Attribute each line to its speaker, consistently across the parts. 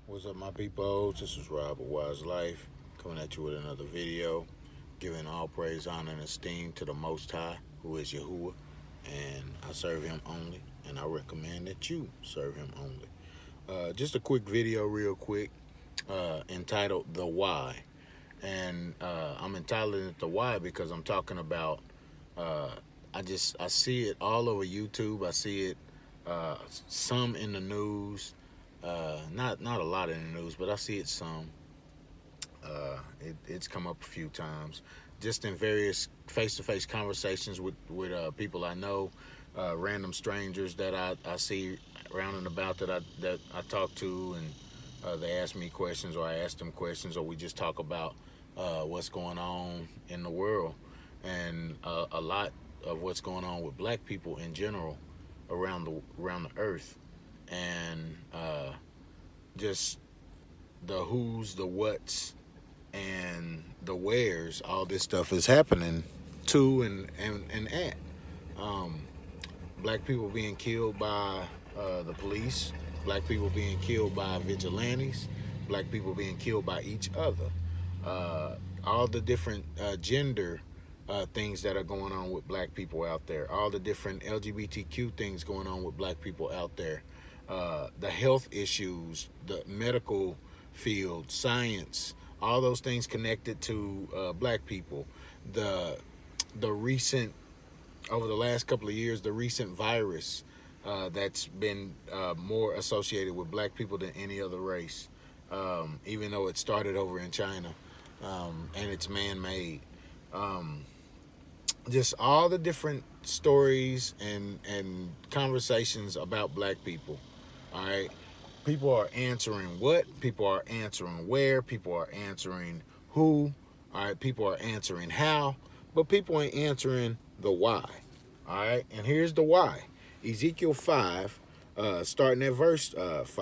Speaker 1: What's up, my people? This is YaHuWaH's Life coming at you with another video, giving all praise, honor, and esteem to the Most High, who is Yahuwah, and I serve Him only, and I recommend that you serve Him only. Just a quick video, real quick, entitled "The Why," and I'm entitling it "The Why" because I'm talking about. Uh, I see it all over YouTube. I see it some in the news. Not a lot in the news, but I see it some. It's come up a few times, just in various face-to-face conversations with people I know, random strangers that I see around and about that I talk to, and they ask me questions, or I ask them questions, or we just talk about what's going on in the world, and a lot of what's going on with Black people in general around the earth, and just the who's, the what's, and the where's all this stuff is happening to and at. Um, Black people being killed by the police, Black people being killed by vigilantes, Black people being killed by each other. All the different gender things that are going on with Black people out there, all the different LGBTQ things going on with Black people out there, the health issues, the medical field, science, all those things connected to Black people. The the recent over the last couple of years, the recent virus that's been more associated with Black people than any other race, even though it started over in China, and it's man-made. Um, just all the different stories and conversations about Black people. All right, people are answering what, people are answering where, people are answering who. All right, people are answering how, but people ain't answering the why. All right, and here's the why. Ezekiel 5, starting at verse 5.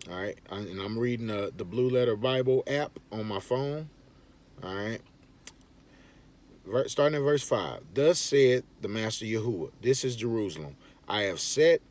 Speaker 1: All right, and I'm reading the Blue Letter Bible app on my phone. All right, starting at verse 5. Thus said the Master Yahuwah, this is Jerusalem. I have set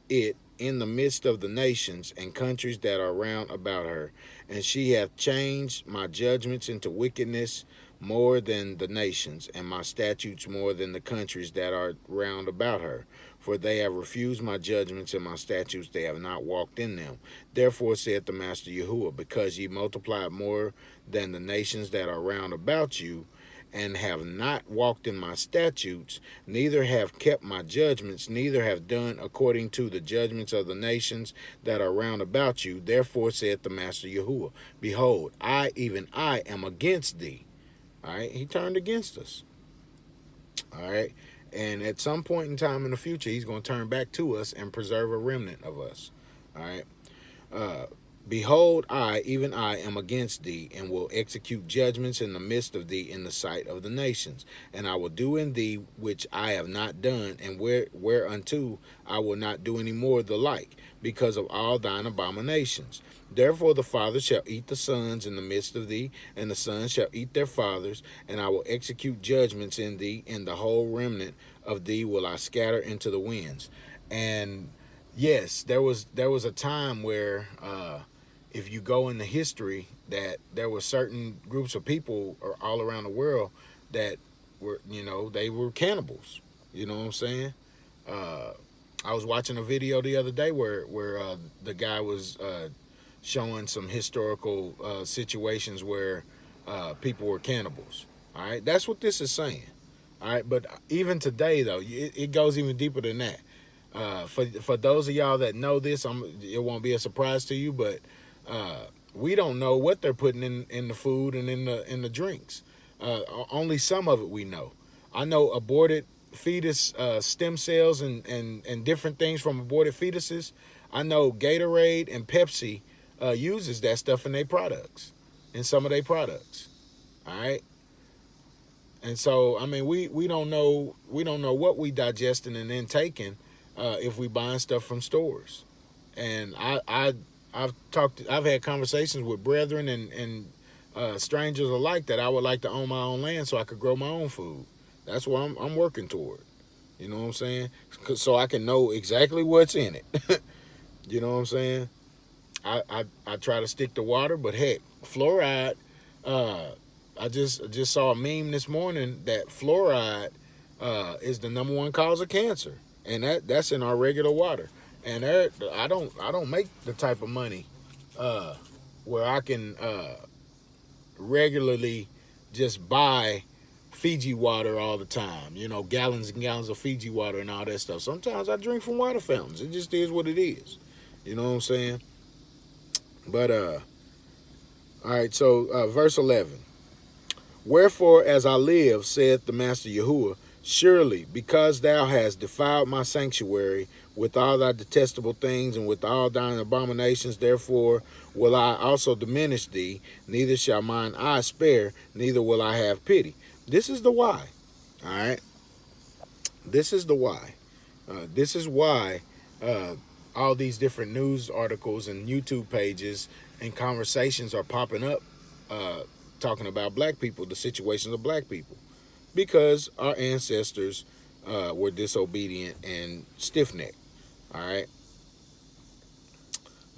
Speaker 1: it in the midst of the nations and countries that are round about her, and she hath changed my judgments into wickedness more than the nations, and my statutes more than the countries that are round about her. For they have refused my judgments and my statutes, they have not walked in them. Therefore saith the Master Yahuwah, because ye multiplied more than the nations that are round about you, and have not walked in my statutes, neither have kept my judgments, neither have done according to the judgments of the nations that are round about you. Therefore saith the Master Yahuwah, behold, I, even I, am against thee. All right, he turned against us. All right, and at some point in time in the future, he's going to turn back to us and preserve a remnant of us. All right. Uh, Behold, I, even I, am against thee, and will execute judgments in the midst of thee in the sight of the nations. And I will do in thee which I have not done, and whereunto I will not do any more the like, because of all thine abominations. Therefore the fathers shall eat the sons in the midst of thee, and the sons shall eat their fathers, and I will execute judgments in thee, and the whole remnant of thee will I scatter into the winds. And yes, there was a time where if you go into history, that there were certain groups of people all around the world that were, they were cannibals. You know what I'm saying? Uh, I was watching a video the other day where the guy was showing some historical situations where people were cannibals. All right, that's what this is saying. All right, but even today though, it goes even deeper than that. For those of y'all that know this, it won't be a surprise to you, but uh, we don't know what they're putting in the food and in the drinks. Only some of it we know. I know aborted fetus stem cells and different things from aborted fetuses. I know Gatorade and Pepsi uses that stuff in their products, in some of their products. All right. And so, I mean, we don't know what we digesting and then taking if we buying stuff from stores. And I've had conversations with brethren and strangers alike that I would like to own my own land so I could grow my own food. That's what I'm working toward. You know what I'm saying? So I can know exactly what's in it. You know what I'm saying? I try to stick to water, but heck, fluoride. Uh, I just saw a meme this morning that fluoride is the number one cause of cancer, and that's in our regular water. And I don't make the type of money uh, where I can regularly just buy Fiji water all the time. You know, gallons and gallons of Fiji water and all that stuff. Sometimes I drink from water fountains. It just is what it is. You know what I'm saying? But all right. So verse 11. Wherefore, as I live, saith the Master Yahuwah, surely because thou hast defiled my sanctuary with all thy detestable things and with all thine abominations, therefore will I also diminish thee, neither shall mine eye spare, neither will I have pity. This is the why. All right. This is the why. This is why uh, all these different news articles and YouTube pages and conversations are popping up talking about black people, the situations of black people, because our ancestors were disobedient and stiff necked. All right.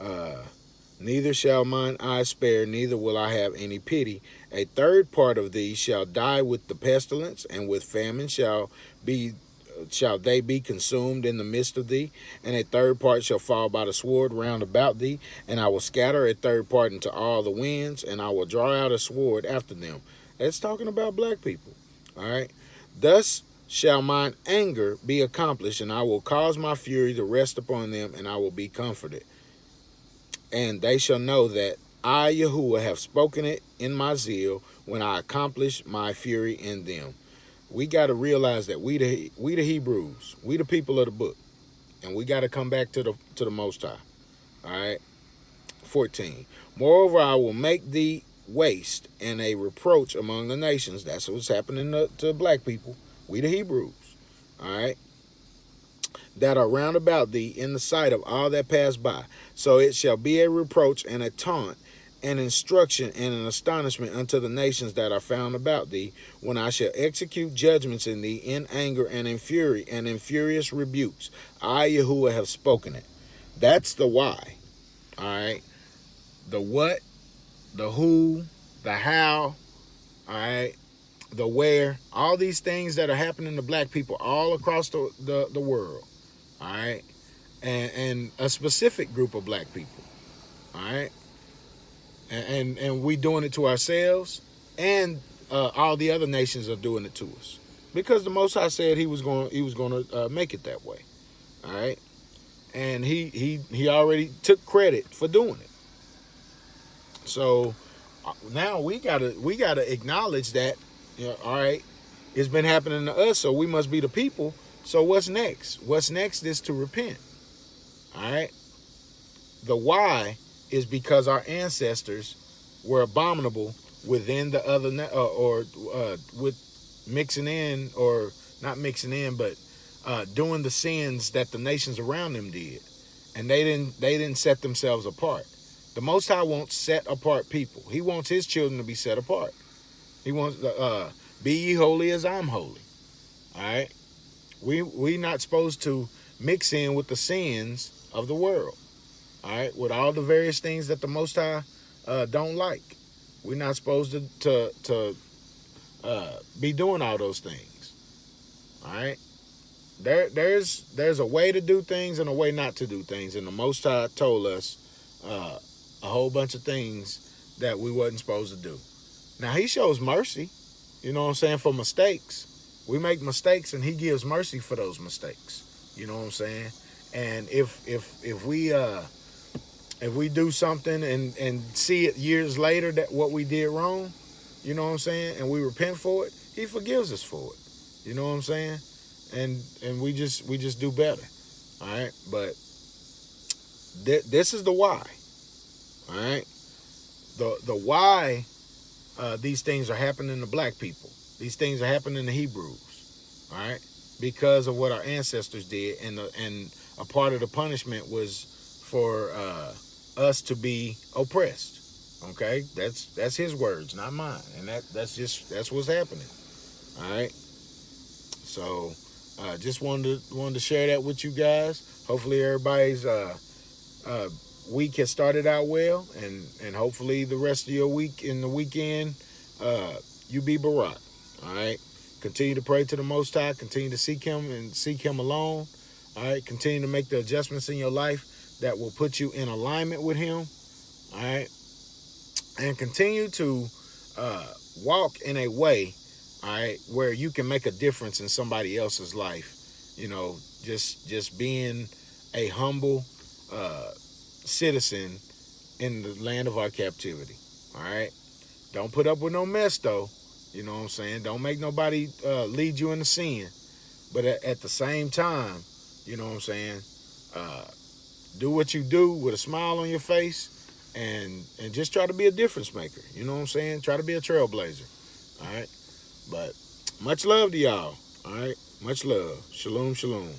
Speaker 1: Uh, Neither shall mine eye spare, neither will I have any pity. A third part of thee shall die with the pestilence, and with famine shall they be consumed in the midst of thee, and a third part shall fall by the sword round about thee, and I will scatter a third part into all the winds, and I will draw out a sword after them. That's talking about black people. All right. Thus shall mine anger be accomplished, and I will cause my fury to rest upon them, and I will be comforted. And they shall know that I, YaHuWaH, have spoken it in my zeal when I accomplish my fury in them. We got to realize that we the Hebrews, we the people of the book, and we got to come back to the Most High. All right. 14. Moreover, I will make thee waste and a reproach among the nations. That's what's happening to black people. We the Hebrews. All right. That are round about thee in the sight of all that pass by. So it shall be a reproach and a taunt, an instruction and an astonishment unto the nations that are found about thee, when I shall execute judgments in thee in anger and in fury and in furious rebukes. I, YaHuWaH, have spoken it. That's the why. All right. The what, the who, the how, all right, the where, all these things that are happening to black people all across the world. All right. And a specific group of black people. All right. And we doing it to ourselves, and all the other nations are doing it to us, because the Most High said he was going to make it that way. All right. And he already took credit for doing it. So now we gotta acknowledge that, you know, all right, it's been happening to us, so we must be the people. So what's next? What's next is to repent. All right. The why is because our ancestors were abominable within the other with mixing in, or not mixing in, but doing the sins that the nations around them did, and they didn't set themselves apart. The Most High won't set apart people. He wants his children to be set apart. He wants be ye holy as I'm holy. All right. We not supposed to mix in with the sins of the world. All right, with all the various things that the Most High don't like. We're not supposed to be doing all those things. All right. There's a way to do things and a way not to do things, and the Most High told us a whole bunch of things that we wasn't supposed to do. Now he shows mercy, you know what I'm saying, for mistakes. We make mistakes, and he gives mercy for those mistakes. You know what I'm saying? And if we do something and see it years later that what we did wrong, you know what I'm saying, and we repent for it, he forgives us for it. You know what I'm saying? And we just do better. All right. But this is the why. All right. The why these things are happening to black people. These things are happening to Hebrews. All right. Because of what our ancestors did, and a part of the punishment was for us to be oppressed. Okay, that's his words, not mine, and that's what's happening. All right. So just wanted to share that with you guys. Hopefully everybody's week has started out well, and hopefully the rest of your week and the weekend, you be Barack. All right. Continue to pray to the Most High. Continue to seek Him and seek Him alone. All right. Continue to make the adjustments in your life that will put you in alignment with Him. All right. And continue to walk in a way, all right, where you can make a difference in somebody else's life. You know, just being a humble citizen in the land of our captivity. All right. Don't put up with no mess though. You know what I'm saying? Don't make nobody lead you into sin. But at the same time, you know what I'm saying? Uh, do what you do with a smile on your face, and just try to be a difference maker. You know what I'm saying? Try to be a trailblazer. All right. But much love to y'all. All right. Much love. Shalom, shalom.